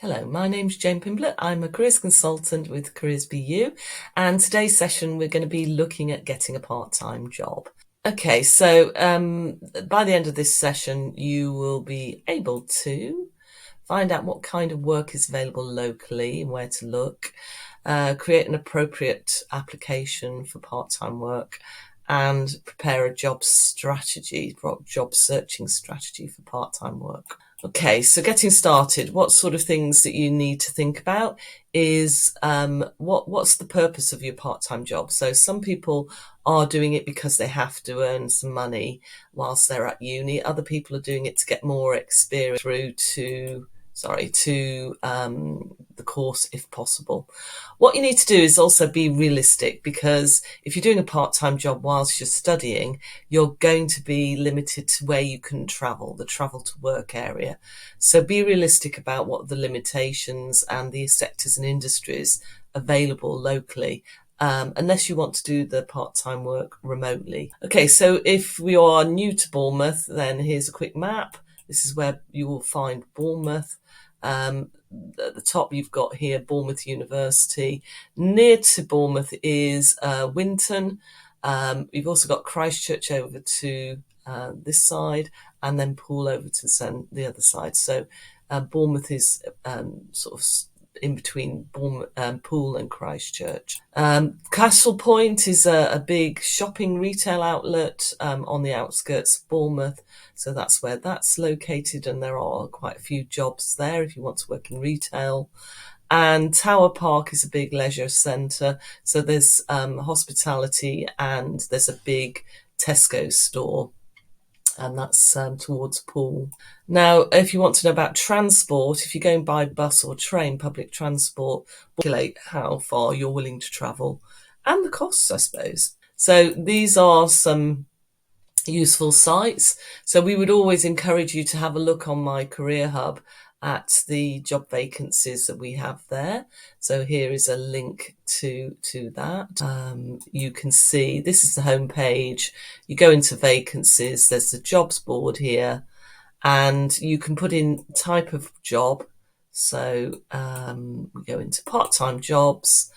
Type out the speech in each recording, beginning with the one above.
Hello, my name's Jane Pimblett. I'm a careers consultant with Careers BU, and today's session we're going to be looking at getting a part-time job. Okay, so by the end of this session you will be able to find out what kind of work is available locally and where to look, create an appropriate application for part-time work, and prepare a job searching strategy for part-time work. Okay, so getting started, what sort of things that you need to think about is what's the purpose of your part-time job? So some people are doing it because they have to earn some money whilst they're at uni. Other people are doing it to get more experience through to the course if possible. What you need to do is also be realistic, because if you're doing a part-time job whilst you're studying, you're going to be limited to where you can travel, the travel to work area. So be realistic about what the limitations and the sectors and industries available locally, unless you want to do the part-time work remotely. Okay, so if we are new to Bournemouth, then here's a quick map. This is where you will find Bournemouth. At the top you've got here Bournemouth University. Near to Bournemouth is Winton. You've also got Christchurch over to this side, and then Poole over to the other side. So Bournemouth is sort of in between Poole and Christchurch. Castle Point is a big shopping retail outlet on the outskirts of Bournemouth. So that's where that's located, and there are quite a few jobs there if you want to work in retail. And Tower Park is a big leisure centre. So there's hospitality, and there's a big Tesco store, and that's towards Poole. Now, if you want to know about transport, if you're going by bus or train, public transport, calculate how far you're willing to travel and the costs, I suppose. So these are some useful sites. So we would always encourage you to have a look on My Career Hub at the job vacancies that we have there. So here is a link to that. You can see this is the home page. You go into vacancies, there's the jobs board here, and you can put in type of job. So we go into part-time jobs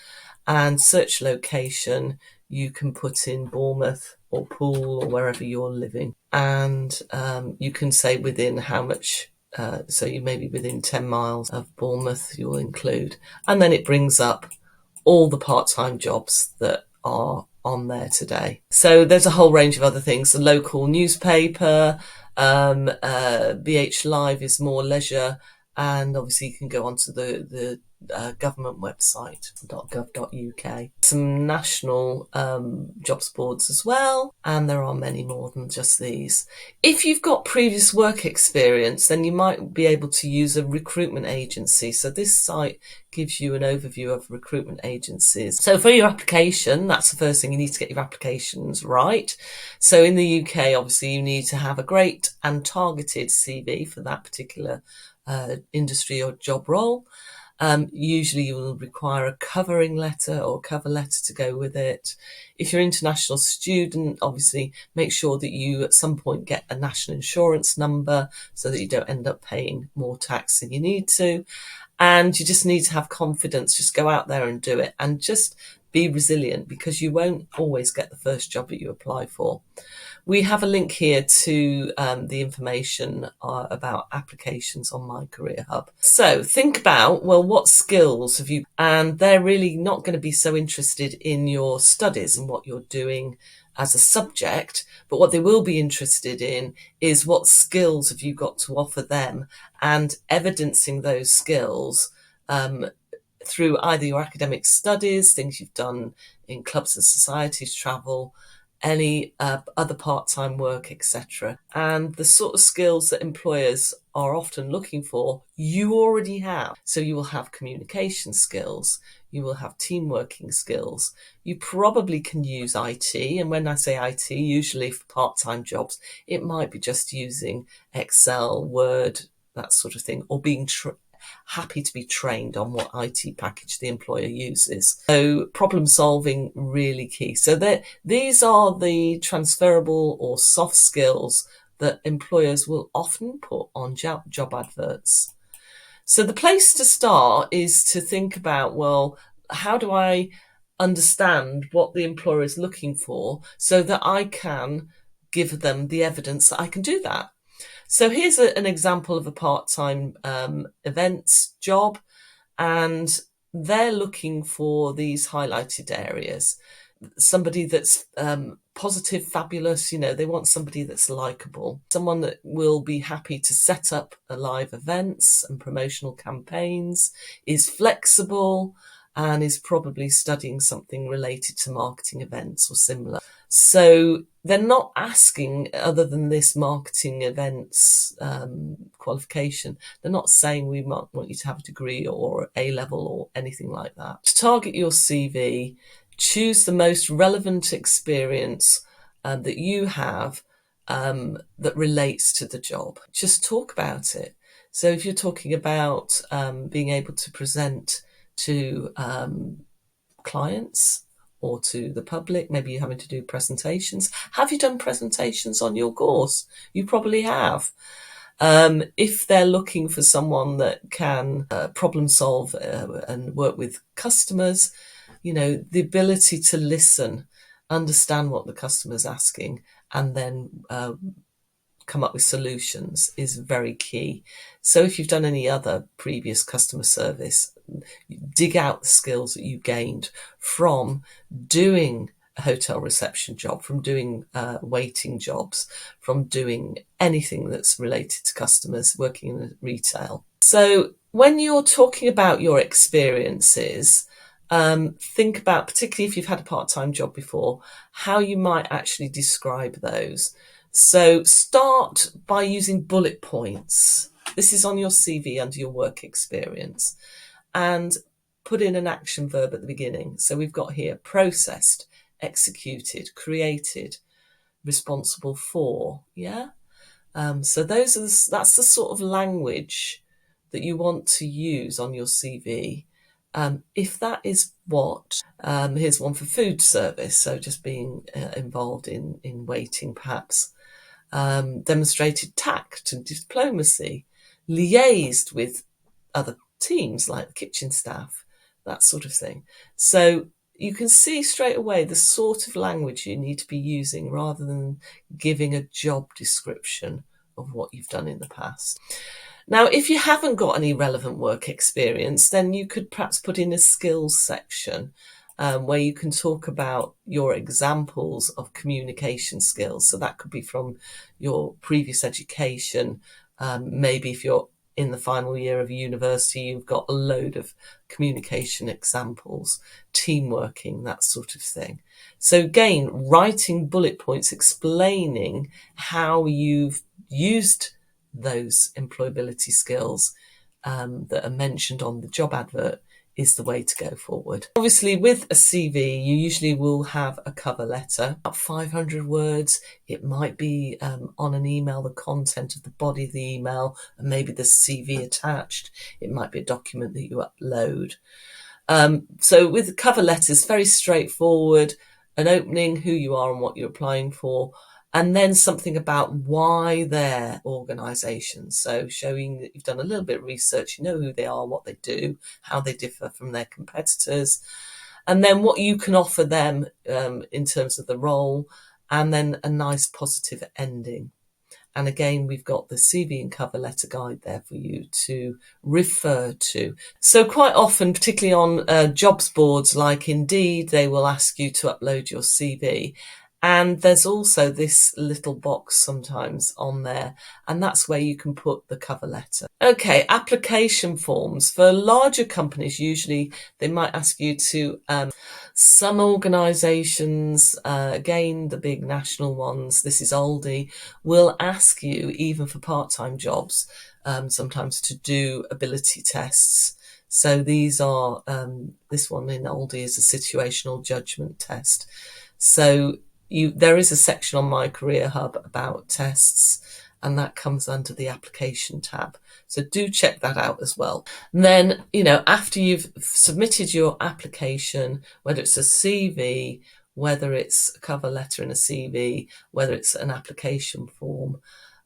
and search location. You can put in Bournemouth or Poole or wherever you're living, and you can say within how much. So you may be within 10 miles of Bournemouth, you'll include. And then it brings up all the part-time jobs that are on there today. So there's a whole range of other things. The local newspaper, BH Live is more leisure, and obviously you can go onto the government website, .gov.uk. Some national jobs boards as well, and there are many more than just these. If you've got previous work experience, then you might be able to use a recruitment agency. So this site gives you an overview of recruitment agencies. So for your application, that's the first thing. You need to get your applications right. So in the UK, obviously, you need to have a great and targeted CV for that particular industry or job role. Usually you will require a covering letter or cover letter to go with it. If you're an international student, obviously make sure that you at some point get a national insurance number so that you don't end up paying more tax than you need to. And you just need to have confidence. Just go out there and do it, and just be resilient, because you won't always get the first job that you apply for. We have a link here to the information about applications on My Career Hub. So think about, well, what skills have you, and they're really not going to be so interested in your studies and what you're doing as a subject, but what they will be interested in is what skills have you got to offer them, and evidencing those skills through either your academic studies, things you've done in clubs and societies, travel, any other part-time work, etc. And the sort of skills that employers are often looking for, you already have. So you will have communication skills, you will have team working skills, you probably can use IT. And when I say IT, usually for part-time jobs, it might be just using Excel, Word, that sort of thing, or being happy to be trained on what IT package the employer uses. So problem solving, really key. So these are the transferable or soft skills that employers will often put on job adverts. So the place to start is to think about, well, how do I understand what the employer is looking for so that I can give them the evidence that I can do that? So here's an example of a part-time events job, and they're looking for these highlighted areas. Somebody that's positive, fabulous, they want somebody that's likable, someone that will be happy to set up live events and promotional campaigns, is flexible, and is probably studying something related to marketing events or similar. So they're not asking, other than this marketing events qualification, they're not saying we might want you to have a degree or A level or anything like that. To target your CV, choose the most relevant experience that you have that relates to the job. Just talk about it. So if you're talking about being able to present to clients or to the public, maybe you're having to do presentations. Have you done presentations on your course? You probably have. If they're looking for someone that can problem solve and work with customers, the ability to listen, understand what the customer's asking, and then come up with solutions is very key. So if you've done any other previous customer service, dig out the skills that you gained from doing a hotel reception job, from doing waiting jobs, from doing anything that's related to customers, working in retail. So when you're talking about your experiences, think about, particularly if you've had a part-time job before, how you might actually describe those. So start by using bullet points. This is on your CV under your work experience. And put in an action verb at the beginning. So we've got here processed, executed, created, responsible for. Yeah. So that's the sort of language that you want to use on your CV. If that is what, here's one for food service. So just being involved in waiting, perhaps. Demonstrated tact and diplomacy, liaised with other teams like the kitchen staff, that sort of thing. So you can see straight away the sort of language you need to be using rather than giving a job description of what you've done in the past. Now, if you haven't got any relevant work experience, then you could perhaps put in a skills section where you can talk about your examples of communication skills. So that could be from your previous education. Maybe if you're in the final year of university, you've got a load of communication examples, team working, that sort of thing. So again, writing bullet points explaining how you've used those employability skills that are mentioned on the job advert is the way to go forward. Obviously, with a CV, you usually will have a cover letter, about 500 words. It might be on an email, the content of the body of the email, and maybe the CV attached. It might be a document that you upload. So with the cover letters, very straightforward, an opening, who you are and what you're applying for, and then something about why their organisation. So showing that you've done a little bit of research, you know who they are, what they do, how they differ from their competitors, and then what you can offer them in terms of the role, and then a nice positive ending. And again, we've got the CV and cover letter guide there for you to refer to. So quite often, particularly on jobs boards like Indeed, they will ask you to upload your CV. And there's also this little box sometimes on there, and that's where you can put the cover letter. Okay, application forms. For larger companies, usually they might ask you to, some organisations, again, the big national ones, this is Aldi, will ask you, even for part-time jobs, sometimes to do ability tests. So these are, this one in Aldi is a situational judgment test. So there is a section on My Career Hub about tests, and that comes under the application tab. So do check that out as well. And then, after you've submitted your application, whether it's a CV, whether it's a cover letter and a CV, whether it's an application form,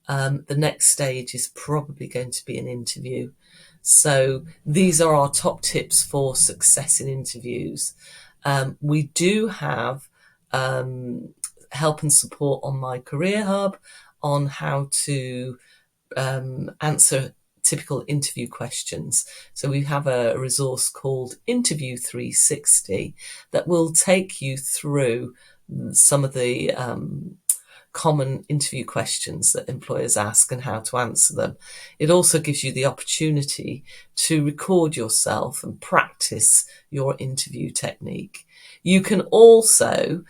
the next stage is probably going to be an interview. So these are our top tips for success in interviews. We do have help and support on my Career Hub on how to answer typical interview questions. So we have a resource called Interview 360 that will take you through some of the common interview questions that employers ask and how to answer them. It also gives you the opportunity to record yourself and practice your interview technique. You can also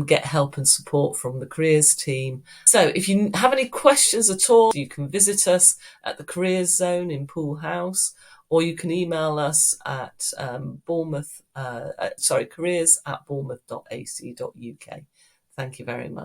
get help and support from the careers team. So if you have any questions at all, you can visit us at the Careers Zone in Poole House, or you can email us at careers@bournemouth.ac.uk. Thank you very much.